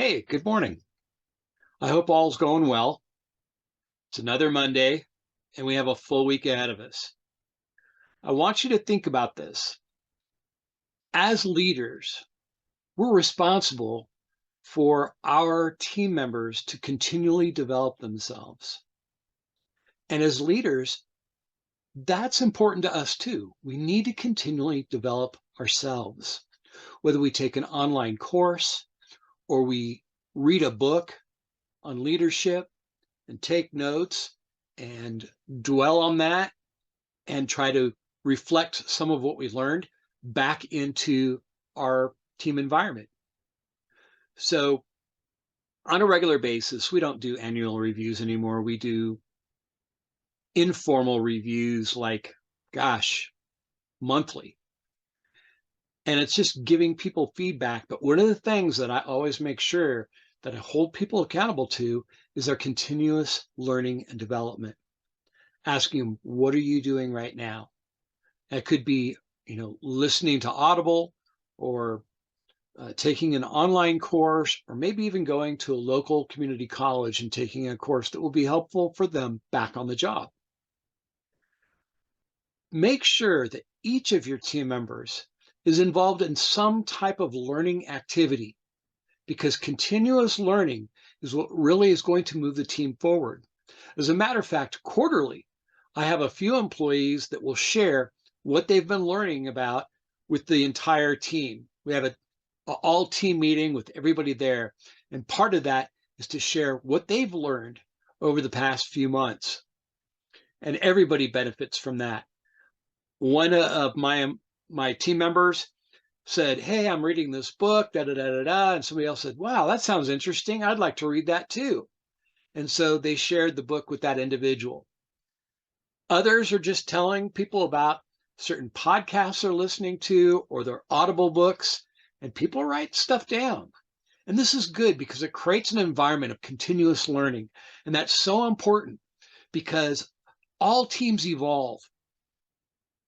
Hey, good morning. I hope all's going well. It's another Monday, and we have a full week ahead of us. I want you to think about this. As leaders, we're responsible for our team members to continually develop themselves. And as leaders, that's important to us too. We need to continually develop ourselves, whether we take an online course or we read a book on leadership and take notes and dwell on that and try to reflect some of what we learned back into our team environment. So on a regular basis, we don't do annual reviews anymore. We do informal reviews like, gosh, monthly. And it's just giving people feedback. But one of the things that I always make sure that I hold people accountable to is their continuous learning and development. Asking them, what are you doing right now? It could be, listening to Audible or taking an online course, or maybe even going to a local community college and taking a course that will be helpful for them back on the job. Make sure that each of your team members is involved in some type of learning activity, because continuous learning is what really is going to move the team forward. As a matter of fact, quarterly, I have a few employees that will share what they've been learning about with the entire team. We have an all team meeting with everybody there. And part of that is to share what they've learned over the past few months. And everybody benefits from that. One of my team members said, hey, I'm reading this book, da da da da da. And somebody else said, wow, that sounds interesting. I'd like to read that too. And so they shared the book with that individual. Others are just telling people about certain podcasts they're listening to or their Audible books, and people write stuff down. And this is good because it creates an environment of continuous learning. And that's so important because all teams evolve,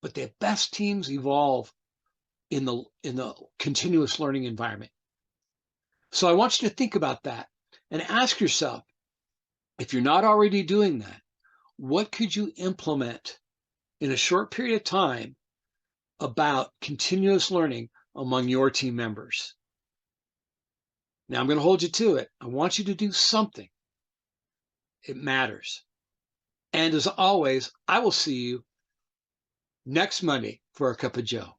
but the best teams evolve in the continuous learning environment. So I want you to think about that and ask yourself, if you're not already doing that, what could you implement in a short period of time about continuous learning among your team members? Now I'm going to hold you to it. I want you to do something. It matters. And as always, I will see you next Monday for a cup of Joe.